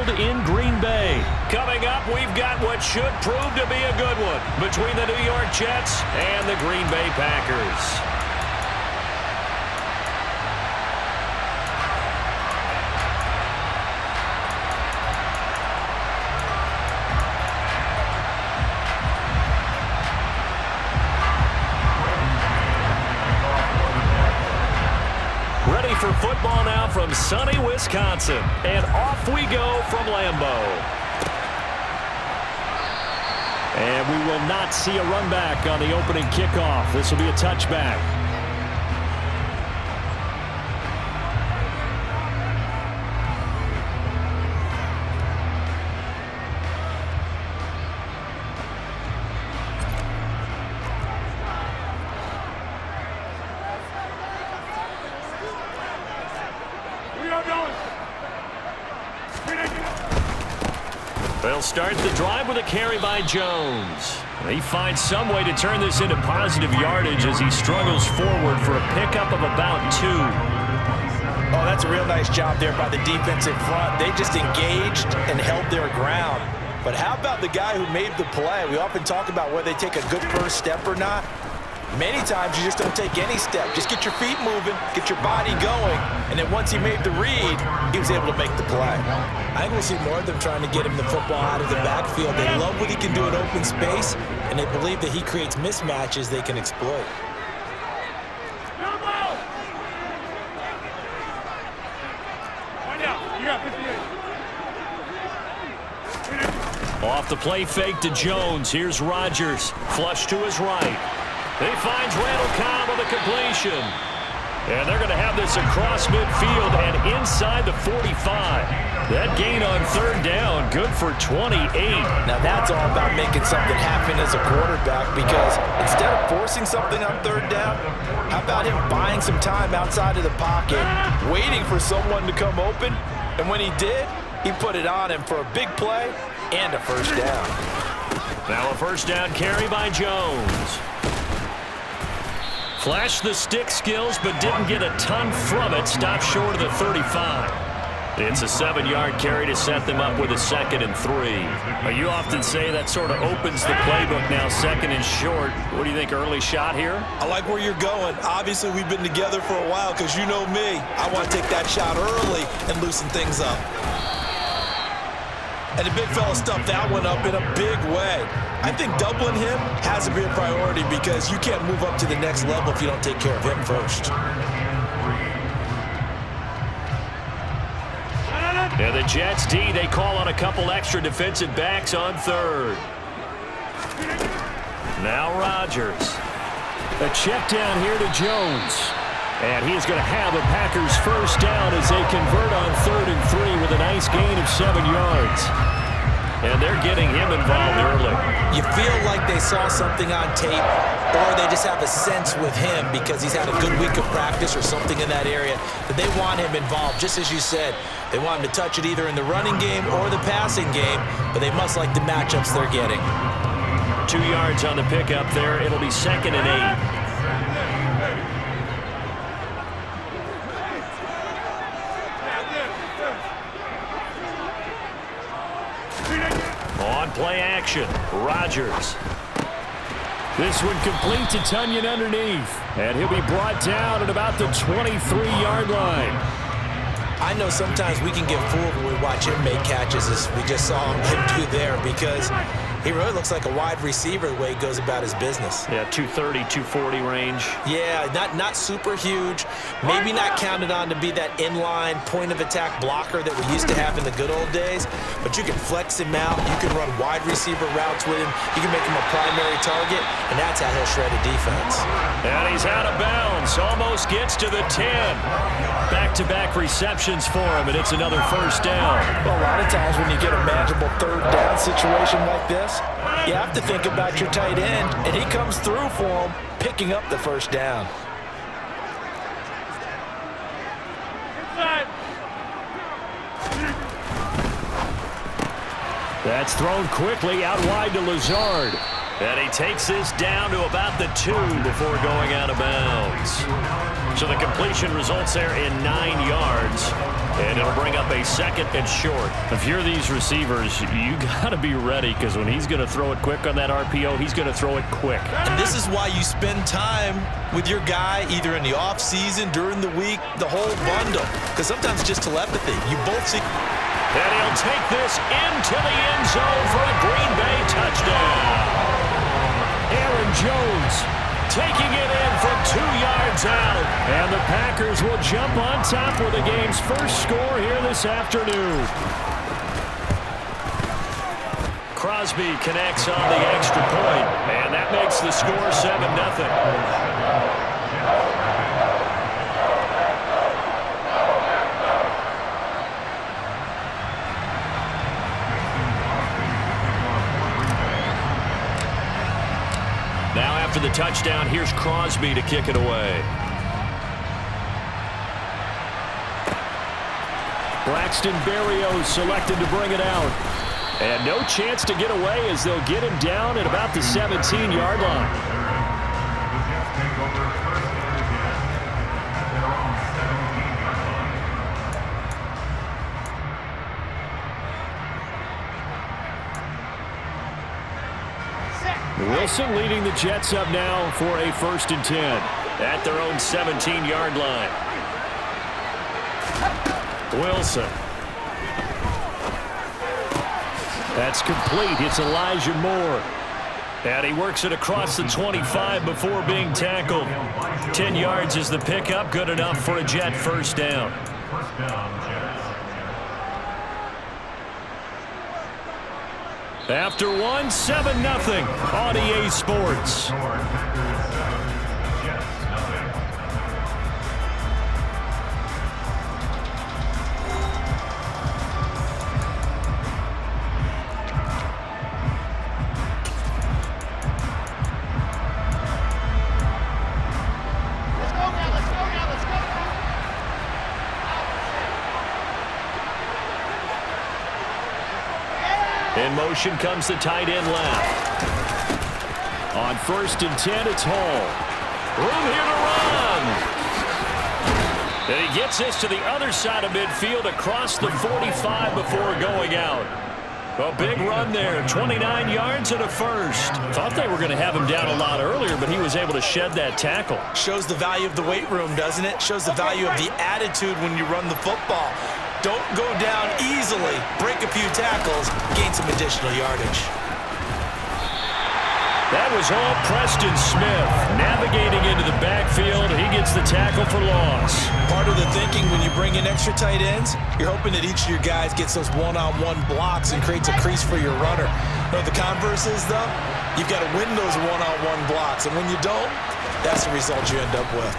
Field in Green Bay. Coming up, we've got what should prove to be a good one between the New York Jets and the Green Bay Packers. For football now from sunny Wisconsin. And off we go from Lambeau. And we will not see a run back on the opening kickoff. This will be a touchback. They'll start the drive with a carry by Jones. He finds some way to turn this into positive yardage as he struggles forward for a pickup of about 2. Oh, that's a real nice job there by the defensive front. They just engaged and held their ground. But how about the guy who made the play? We often talk about whether they take a good first step or not. Many times you just don't take any step. Just get your feet moving, get your body going, and then once he made the read, he was able to make the play. I think we'll see more of them trying to get him the football out of the backfield. They love what he can do in open space, and they believe that he creates mismatches they can exploit. Off the play fake to Jones. Here's Rodgers. Flush to his right. He finds Randall Cobb on the completion. And they're going to have this across midfield and inside the 45. That gain on third down, good for 28. Now that's all about making something happen as a quarterback, because instead of forcing something on third down, how about him buying some time outside of the pocket, waiting for someone to come open, and when he did, he put it on him for a big play and a first down. Now a first down carry by Jones. Flashed the stick skills, but didn't get a ton from it. Stopped short of the 35. It's a 7-yard carry to set them up with a 2nd and 3. You often say that sort of opens the playbook now, 2nd and short. What do you think, early shot here? I like where you're going. Obviously, we've been together for a while because you know me. I want to take that shot early and loosen things up. And the big fella stuffed that one up in a big way. I think doubling him has to be a priority because you can't move up to the next level if you don't take care of him first. And the Jets D, they call on a couple extra defensive backs on third. Now Rodgers. A check down here to Jones. And he is going to have a Packers first down as they convert on 3rd and 3 with a nice gain of 7 yards. And they're getting him involved early. You feel like they saw something on tape, or they just have a sense with him because he's had a good week of practice or something in that area that they want him involved. Just as you said, they want him to touch it either in the running game or the passing game, but they must like the matchups they're getting. 2 yards on the pickup there. It'll be 2nd and 8. On play action, Rodgers. This one complete to Tunyon underneath. And he'll be brought down at about the 23-yard line. I know sometimes we can get fooled when we watch him make catches, as we just saw him do there, because he really looks like a wide receiver the way he goes about his business. Yeah, 230, 240 range. Yeah, not super huge. Maybe not counted on to be that inline point-of-attack blocker that we used to have in the good old days. But you can flex him out. You can run wide receiver routes with him. You can make him a primary target, and that's how he'll shred a defense. And he's out of bounds. Almost gets to the 10. Back-to-back receptions for him, and it's another first down. Well, a lot of times when you get a manageable third down situation like this, you have to think about your tight end, and he comes through for him, picking up the first down. That's thrown quickly out wide to Lazard. And he takes this down to about the 2 before going out of bounds. So the completion results there in 9 yards. And it'll bring up a 2nd and short. If you're these receivers, you got to be ready, because when he's going to throw it quick on that RPO, he's going to throw it quick. And this is why you spend time with your guy either in the offseason, during the week, the whole bundle. Because sometimes it's just telepathy. You both see. And he'll take this into the end zone for a Green Bay touchdown. Aaron Jones taking it in from 2 yards out. And the Packers will jump on top with the game's first score here this afternoon. Crosby connects on the extra point, and that makes the score 7-0. Now after the touchdown, here's Crosby to kick it away. Braxton Berrios selected to bring it out. And no chance to get away as they'll get him down at about the 17-yard line. Wilson leading the Jets up now for a 1st and 10 at their own 17-yard line. Wilson. That's complete. It's Elijah Moore. And he works it across the 25 before being tackled. 10 yards is the pickup. Good enough for a Jet 1st down. After 1, 7-0 on EA Sports. In motion comes the tight end left. On 1st and 10, it's Hall. Room here to run. And he gets this to the other side of midfield across the 45 before going out. A big run there, 29 yards and a 1st. Thought they were going to have him down a lot earlier, but he was able to shed that tackle. Shows the value of the weight room, doesn't it? Shows the value of the attitude when you run the football. Don't go down easily. Break a few tackles. Gain some additional yardage. That was all Preston Smith. Navigating into the backfield. He gets the tackle for loss. Part of the thinking when you bring in extra tight ends, you're hoping that each of your guys gets those one-on-one blocks and creates a crease for your runner. You know what the converse is, though? You've got to win those one-on-one blocks. And when you don't, that's the result you end up with.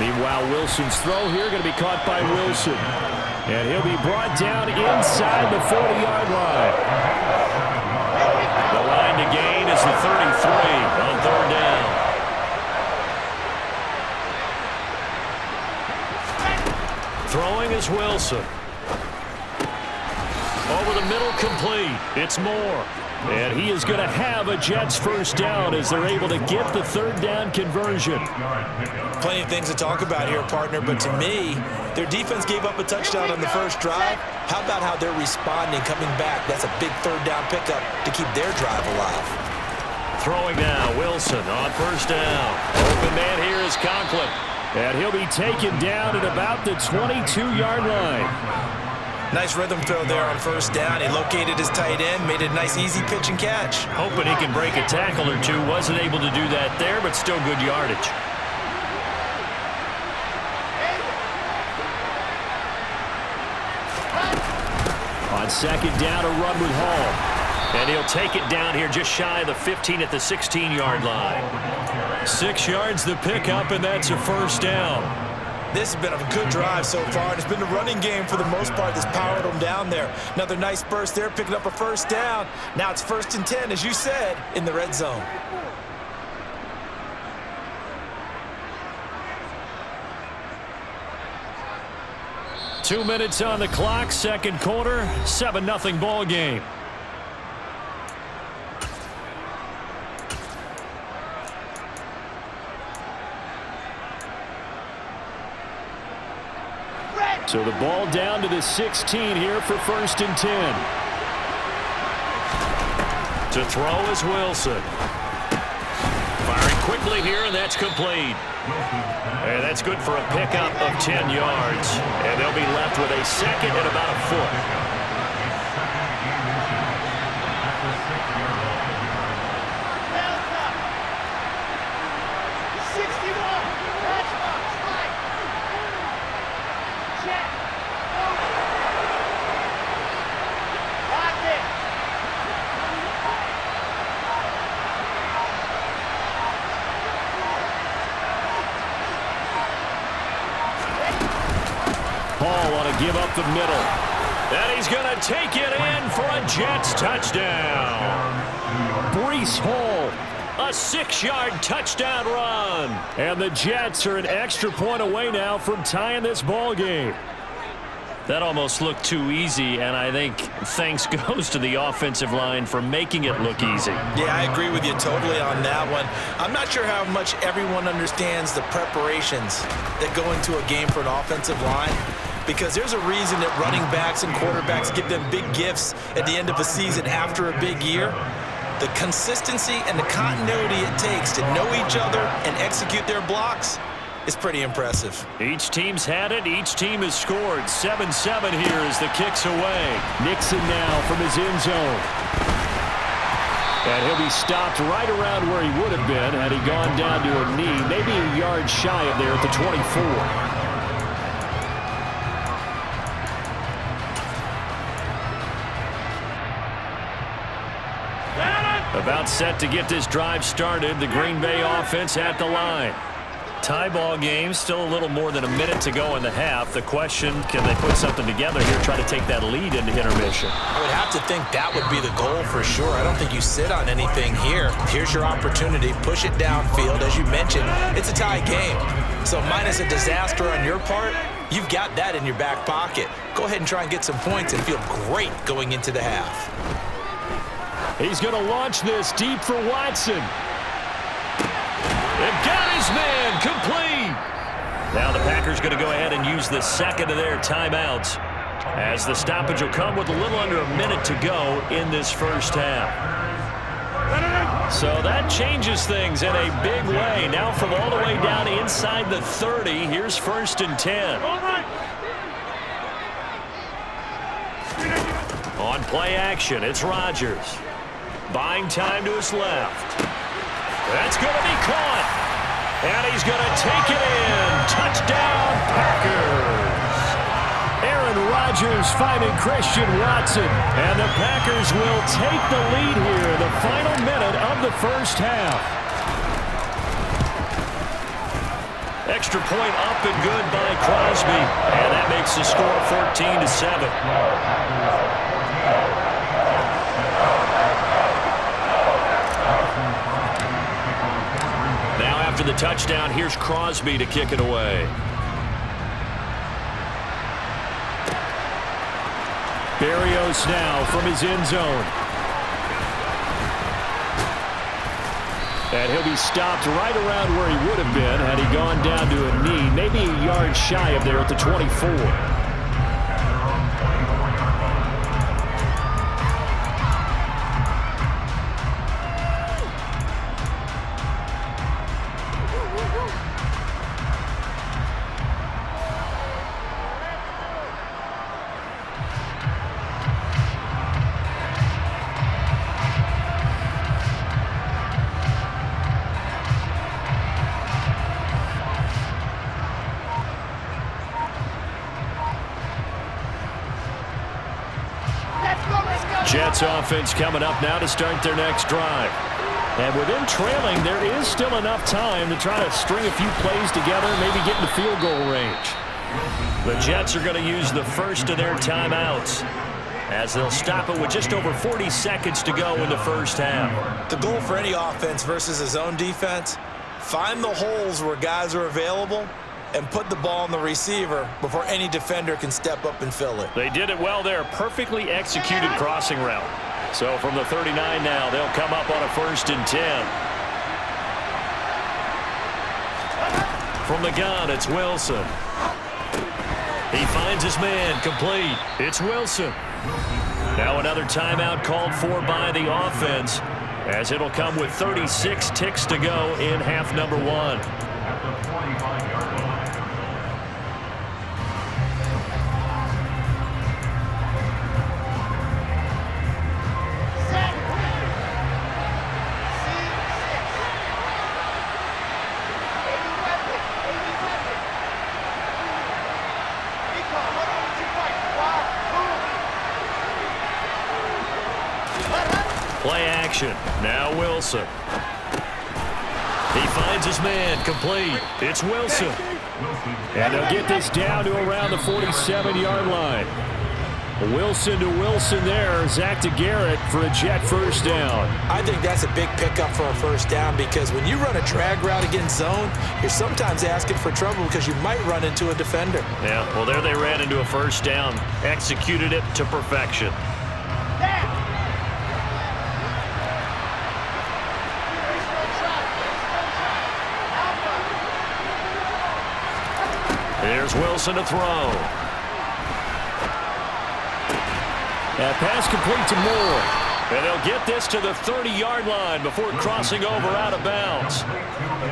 Meanwhile, Wilson's throw here going to be caught by Wilson. And he'll be brought down inside the 40-yard line. The line to gain is the 33 on 3rd down. Throwing is Wilson. Over the middle, complete. It's Moore. And he is going to have a Jets 1st down as they're able to get the 3rd down conversion. Plenty of things to talk about here, partner, but to me, their defense gave up a touchdown on the 1st drive. How about how they're responding, coming back? That's a big 3rd down pickup to keep their drive alive. Throwing now, Wilson on 1st down. Open man here is Conklin. And he'll be taken down at about the 22-yard line. Nice rhythm throw there on 1st down. He located his tight end, made a nice easy pitch and catch. Hoping he can break a tackle or two. Wasn't able to do that there, but still good yardage. On 2nd down, a run with Hall. And he'll take it down here just shy of the 15 at the 16-yard line. 6 yards the pickup, and that's a 1st down. This has been a good drive so far. It's been the running game for the most part that's powered them down there. Another nice burst there, picking up a 1st down. Now it's 1st and 10, as you said, in the red zone. Two minutes on the clock, 2nd quarter, 7-0 ball game. So the ball down to the 16 here for 1st and 10. To throw is Wilson. Firing quickly here, and that's complete. And that's good for a pickup of 10 yards. And they'll be left with a second and about a foot. Give up the middle. And he's going to take it in for a Jets touchdown. Breece Hall, a 6-yard touchdown run. And the Jets are an extra point away now from tying this ball game. That almost looked too easy, and I think thanks goes to the offensive line for making it look easy. Yeah, I agree with you totally on that one. I'm not sure how much everyone understands the preparations that go into a game for an offensive line, because there's a reason that running backs and quarterbacks give them big gifts at the end of a season after a big year. The consistency and the continuity it takes to know each other and execute their blocks is pretty impressive. Each team's had it. Each team has scored. 7-7 here as the kick's away. Nixon now from his end zone. And he'll be stopped right around where he would have been had he gone down to a knee, maybe a yard shy of there at the 24. About set to get this drive started. The Green Bay offense at the line. Tie ball game, still a little more than a minute to go in the half. The question, can they put something together here, try to take that lead into intermission? I would have to think that would be the goal for sure. I don't think you sit on anything here. Here's your opportunity. Push it downfield. As you mentioned, it's a tie game. So minus a disaster on your part, you've got that in your back pocket. Go ahead and try and get some points and feel great going into the half. He's going to launch this deep for Watson. They've got his man complete. Now the Packers going to go ahead and use the second of their timeouts, as the stoppage will come with a little under a minute to go in this first half. So that changes things in a big way. Now from all the way down inside the 30, here's 1st and 10. On play action, it's Rodgers. Buying time to his left. That's going to be caught. And he's going to take it in. Touchdown, Packers. Aaron Rodgers finding Christian Watson. And the Packers will take the lead here in the final minute of the first half. Extra point up and good by Crosby. And that makes the score 14-7. After the touchdown, here's Crosby to kick it away. Berrios now from his end zone. And he'll be stopped right around where he would have been had he gone down to a knee, maybe a yard shy of there at the 24. Jets offense coming up now to start their next drive. And with them trailing, there is still enough time to try to string a few plays together, maybe get in the field goal range. The Jets are going to use the first of their timeouts, as they'll stop it with just over 40 seconds to go in the first half. The goal for any offense versus his own defense, find the holes where guys are available and put the ball on the receiver before any defender can step up and fill it. They did it well there. Perfectly executed crossing route. So from the 39 now, they'll come up on a 1st and 10. From the gun, it's Wilson. He finds his man, complete. It's Wilson. Now another timeout called for by the offense, as it'll come with 36 ticks to go in half number one. Play action. Now Wilson. He finds his man, complete. It's Wilson. And they'll get this down to around the 47-yard line. Wilson to Wilson there. Zach to Garrett for a Jet first down. I think that's a big pickup for a first down, because when you run a drag route against zone, you're sometimes asking for trouble because you might run into a defender. Yeah, well, there they ran into a first down. Executed it to perfection. Here's Wilson to throw. That pass complete to Moore. And they'll get this to the 30-yard line before crossing over out of bounds.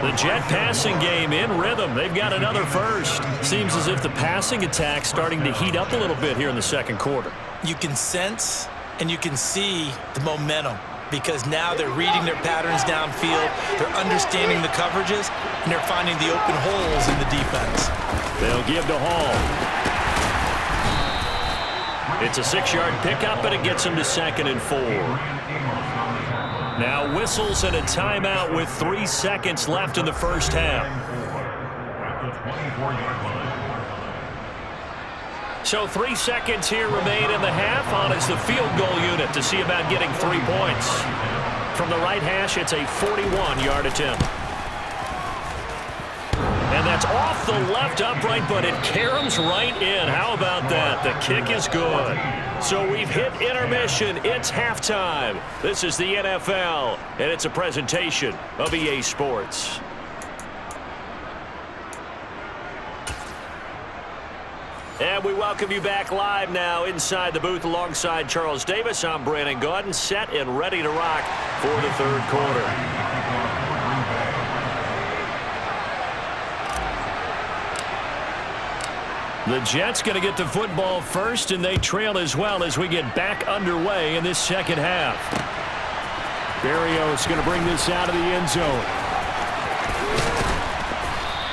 The Jet passing game in rhythm. They've got another first. Seems as if the passing attack's starting to heat up a little bit here in the second quarter. You can sense and you can see the momentum, because now they're reading their patterns downfield, they're understanding the coverages, and they're finding the open holes in the defense. They'll give to Hall. It's a 6-yard pickup, and it gets him to 2nd and 4. Now whistles and a timeout with 3 seconds left in the first half. So 3 seconds here remain in the half on as the field goal unit to see about getting 3 points. From the right hash, it's a 41-yard attempt. And that's off the left upright, but it caroms right in. How about that? The kick is good. So we've hit intermission. It's halftime. This is the NFL, and it's a presentation of EA Sports. And we welcome you back live now inside the booth alongside Charles Davis. I'm Brandon Gaudin, set and ready to rock for the third quarter. The Jets going to get the football first, and they trail as well as we get back underway in this second half. Berrios going to bring this out of the end zone.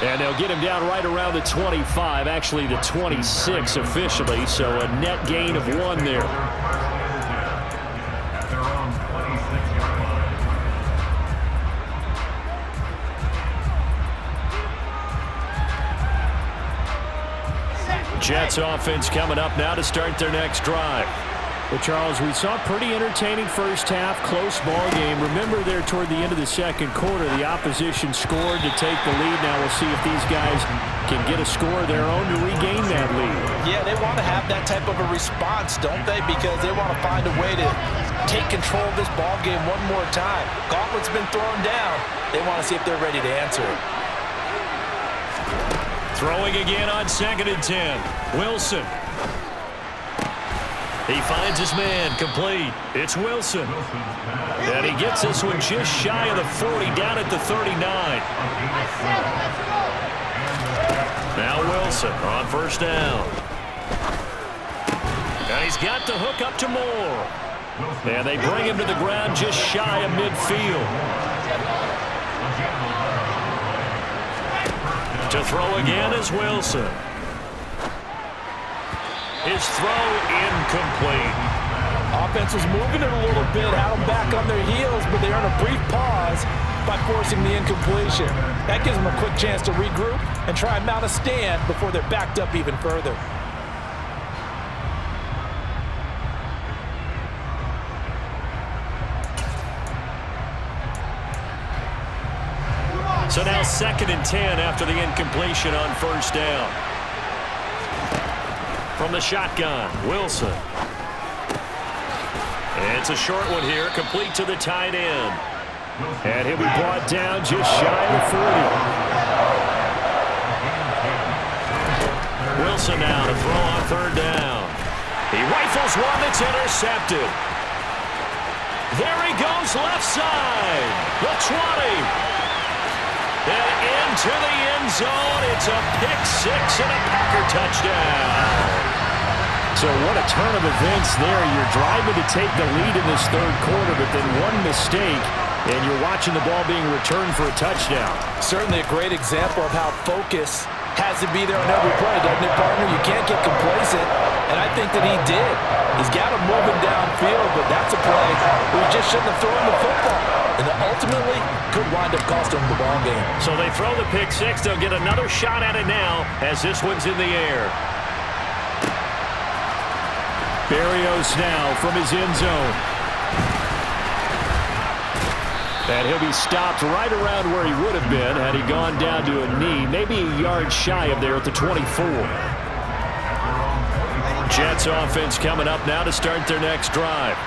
And they'll get him down right around the 25, actually the 26 officially, so a net gain of 1 there. Jets offense coming up now to start their next drive. Well, Charles, we saw a pretty entertaining first half, close ball game. Remember there toward the end of the second quarter, the opposition scored to take the lead. Now we'll see if these guys can get a score of their own to regain that lead. Yeah, they want to have that type of a response, don't they? Because they want to find a way to take control of this ball game one more time. Gauntlet's been thrown down. They want to see if they're ready to answer it. Throwing again on 2nd and 10. Wilson. He finds his man, complete. It's Wilson. And he gets this one just shy of the 40, down at the 39. Now Wilson on first down. And he's got the hook up to Moore. And they bring him to the ground just shy of midfield. To throw again is Wilson. His throw incomplete. Offense was moving it a little bit, had them back on their heels, but they earn a brief pause by forcing the incompletion. That gives them a quick chance to regroup and try and mount a stand before they're backed up even further. So now 2nd and 10 after the incompletion on first down. From the shotgun, Wilson. It's a short one here, complete to the tight end. And he'll be brought down just shy of 40. Wilson now to throw on third down. He rifles one that's intercepted. There he goes left side. The 20. And into the end zone. It's a pick six and a Packer touchdown. So what a turn of events there. You're driving to take the lead in this third quarter, but then one mistake, and you're watching the ball being returned for a touchdown. Certainly a great example of how focus has to be there on every play, doesn't it, partner? You can't get complacent, and I think that he did. He's got him moving downfield, but that's a play where he just shouldn't have thrown the football. And ultimately, could wind up costing him the ball game. So they throw the pick six. They'll get another shot at it now as this one's in the air. Berrios now from his end zone. And he'll be stopped right around where he would have been had he gone down to a knee, maybe a yard shy of there at the 24. Jets offense coming up now to start their next drive.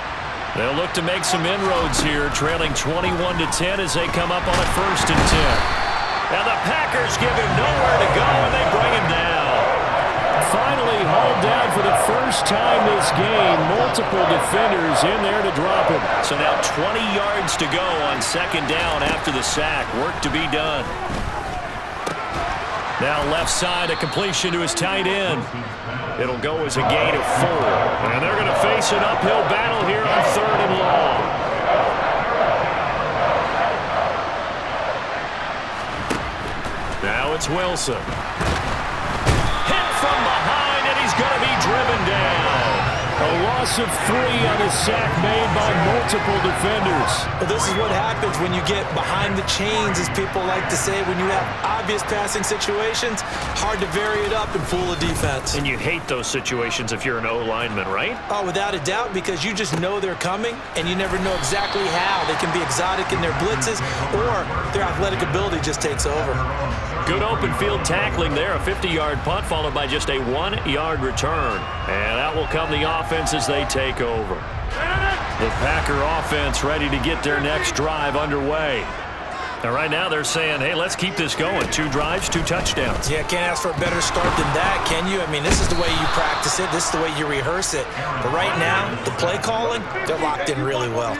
They'll look to make some inroads here, trailing 21-10 as they come up on a 1st and 10. And the Packers give him nowhere to go, and they bring him down. Finally hauled down for the first time this game. Multiple defenders in there to drop him. So now 20 yards to go on 2nd down after the sack. Work to be done. Now left side, a completion to his tight end. It'll go as a gain of 4. And they're going to face an uphill battle here on 3rd and long. Now it's Wilson. From behind, and he's going to be driven down. A loss of 3 on a sack made by multiple defenders. Well, this is what happens when you get behind the chains, as people like to say. When you have obvious passing situations, hard to vary it up and fool a defense. And you hate those situations if you're an O-lineman, right? Oh, without a doubt, because you just know they're coming, and you never know exactly how. They can be exotic in their blitzes, or their athletic ability just takes over. Good open field tackling there. A 50-yard punt followed by just a 1-yard return. And that will come the offense as they take over. The Packer offense ready to get their next drive underway. And right now they're saying, hey, let's keep this going. 2 drives, 2 touchdowns. Yeah, can't ask for a better start than that, can you? I mean, this is the way you practice it. This is the way you rehearse it. But right now, the play calling, they're locked in really well.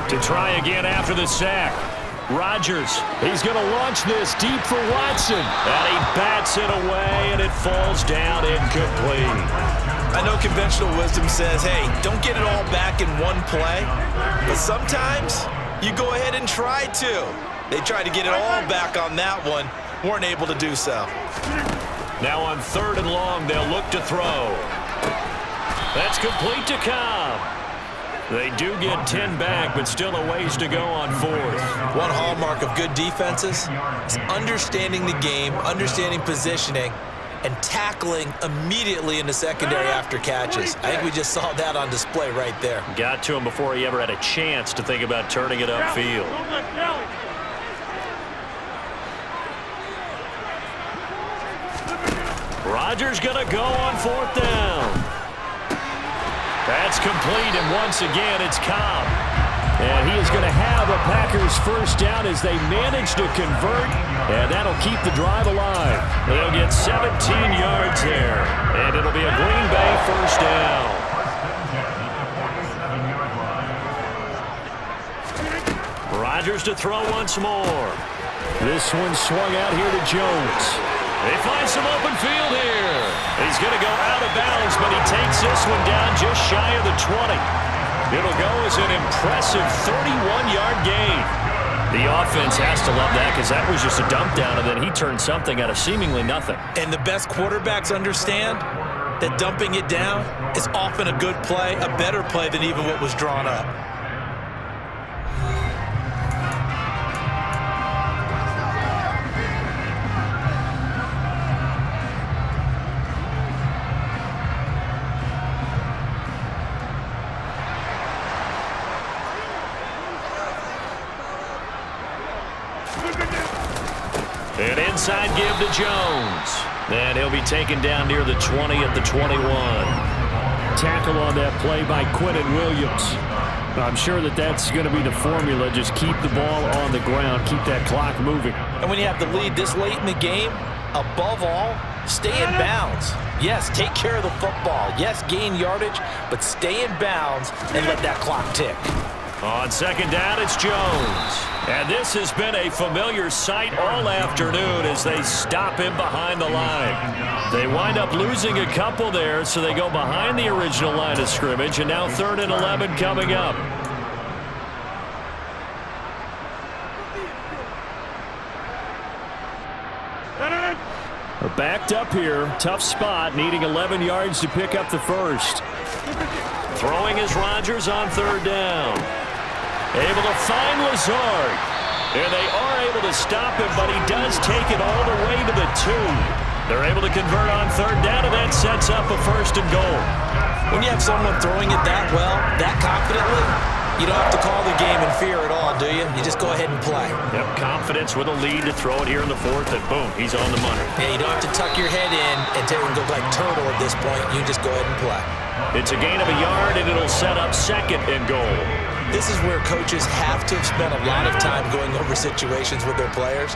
To try again after the sack. Rodgers, he's going to launch this deep for Watson. And he bats it away, and it falls down incomplete. I know conventional wisdom says, hey, don't get it all back in one play. But sometimes you go ahead and try to. They tried to get it all back on that one. Weren't able to do so. Now on 3rd and long, they'll look to throw. That's complete to Cobb. They do get 10 back, but still a ways to go on 4th. One hallmark of good defenses is understanding the game, understanding positioning, and tackling immediately in the secondary after catches. I think we just saw that on display right there. Got to him before he ever had a chance to think about turning it upfield. Rodgers going to go on 4th down. That's complete, and once again, it's Cobb. And he is going to have a Packers 1st down as they manage to convert, and that'll keep the drive alive. They'll get 17 yards there, and it'll be a Green Bay 1st down. Rodgers to throw once more. This one swung out here to Jones. They find some open field here. He's going to go out of bounds, but he takes this one down just shy of the 20. It'll go as an impressive 31-yard gain. The offense has to love that because that was just a dump down, and then he turned something out of seemingly nothing. And the best quarterbacks understand that dumping it down is often a good play, a better play than even what was drawn up. An inside give to Jones. And he'll be taken down near the 20 at the 21. Tackle on that play by Quinnen Williams. I'm sure that's going to be the formula. Just keep the ball on the ground, keep that clock moving. And when you have the lead this late in the game, above all, stay in bounds. Yes, take care of the football. Yes, gain yardage, but stay in bounds and let that clock tick. On second down, it's Jones. And this has been a familiar sight all afternoon as they stop him behind the line. They wind up losing a couple there, so they go behind the original line of scrimmage, and now 3rd and 11 coming up. We're backed up here. Tough spot, needing 11 yards to pick up the first. Throwing is Rodgers on 3rd down. Able to find Lazard. And they are able to stop him, but he does take it all the way to the 2. They're able to convert on 3rd down, and that sets up a 1st and goal. When you have someone throwing it that well, that confidently, you don't have to call the game in fear at all, do you? You just go ahead and play. Yep, confidence with a lead to throw it here in the 4th, and boom, he's on the money. Yeah, you don't have to tuck your head in and go like turtle at this point. You just go ahead and play. It's a gain of a yard, and it'll set up 2nd and goal. This is where coaches have to have spent a lot of time going over situations with their players,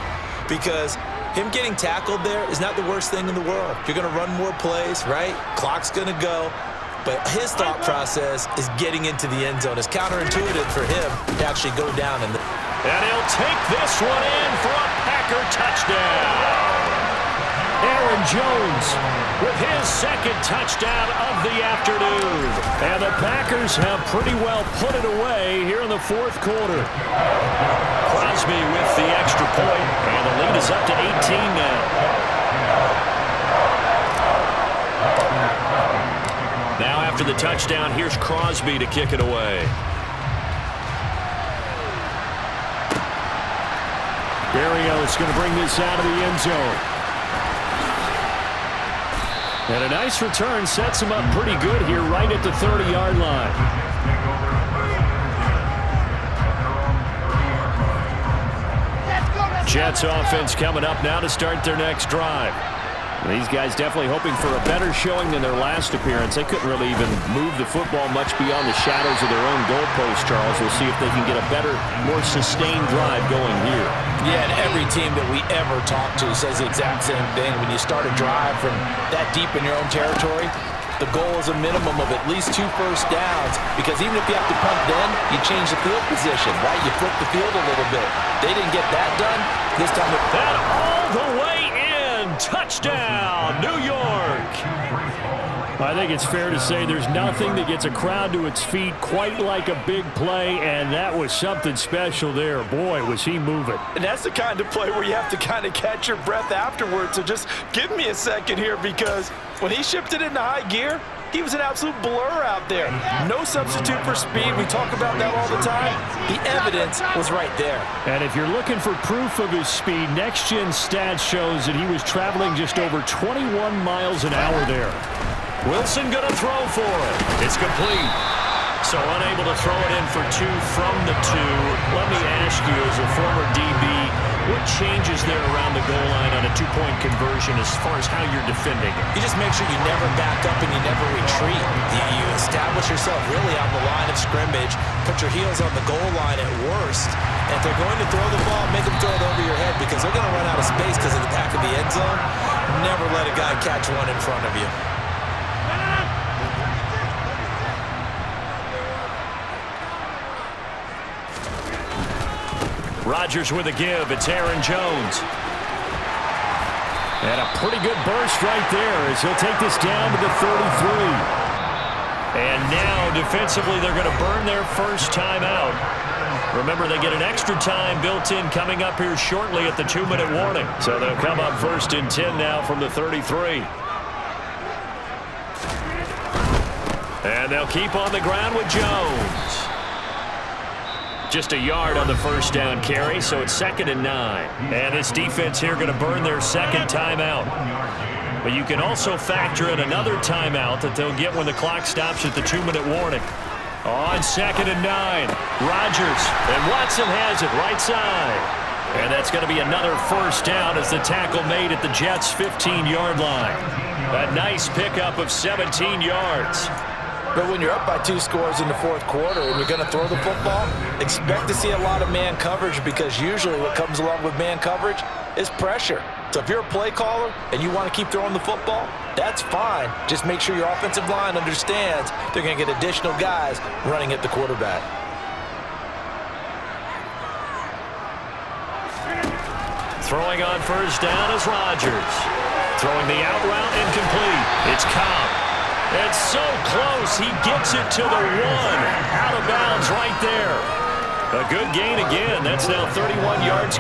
because him getting tackled there is not the worst thing in the world. You're going to run more plays, right? Clock's going to go. But his thought process is getting into the end zone. It's counterintuitive for him to actually go down. And he'll take this one in for a Packer touchdown. Aaron Jones with his 2nd touchdown of the afternoon. And the Packers have pretty well put it away here in the 4th quarter. Crosby with the extra point, and the lead is up to 18 now. Now after the touchdown, here's Crosby to kick it away. Barrios going to bring this out of the end zone. And a nice return sets him up pretty good here right at the 30-yard line. Jets offense coming up now to start their next drive. These guys definitely hoping for a better showing than their last appearance. They couldn't really even move the football much beyond the shadows of their own goalpost, Charles. We'll see if they can get a better, more sustained drive going here. Yeah, and every team that we ever talk to says the exact same thing. When you start a drive from that deep in your own territory, the goal is a minimum of at least 2 first downs, because even if you have to punt then, you change the field position, right? You flip the field a little bit. They didn't get that done. This time that all the way in. Touchdown, New York. I think it's fair to say there's nothing that gets a crowd to its feet quite like a big play, and that was something special there. Boy, was he moving. And that's the kind of play where you have to kind of catch your breath afterwards. So just give me a second here, because when he shifted into high gear, he was an absolute blur out there. No substitute for speed. We talk about that all the time. The evidence was right there. And if you're looking for proof of his speed, Next Gen Stats shows that he was traveling just over 21 miles an hour there. Wilson going to throw for it. It's complete. So unable to throw it in for 2 from the 2. Let me ask you, as a former DB, what changes there around the goal line on a 2-point conversion as far as how you're defending it? You just make sure you never back up and you never retreat. You establish yourself really on the line of scrimmage, put your heels on the goal line at worst. And if they're going to throw the ball, make them throw it over your head, because they're going to run out of space because of the back of the end zone. Never let a guy catch one in front of you. Rodgers with a give. It's Aaron Jones. And a pretty good burst right there as he'll take this down to the 33. And now defensively they're going to burn their first timeout. Remember, they get an extra time built in coming up here shortly at the 2-minute warning. So they'll come up 1st and 10 now from the 33. And they'll keep on the ground with Jones. Just a yard on the first down carry, so it's 2nd and 9. And this defense here going to burn their second timeout. But you can also factor in another timeout that they'll get when the clock stops at the 2-minute warning. On 2nd and 9, Rodgers, and Watson has it right side. And that's going to be another first down as the tackle made at the Jets' 15-yard line. A nice pickup of 17 yards. But when you're up by 2 scores in the fourth quarter and you're going to throw the football, expect to see a lot of man coverage, because usually what comes along with man coverage is pressure. So if you're a play caller and you want to keep throwing the football, that's fine. Just make sure your offensive line understands they're going to get additional guys running at the quarterback. Throwing on first down is Rodgers. Throwing the out route incomplete. It's Cobb. It's so close. He gets it to the 1. Out of bounds right there. A good gain again. That's now 31 yards.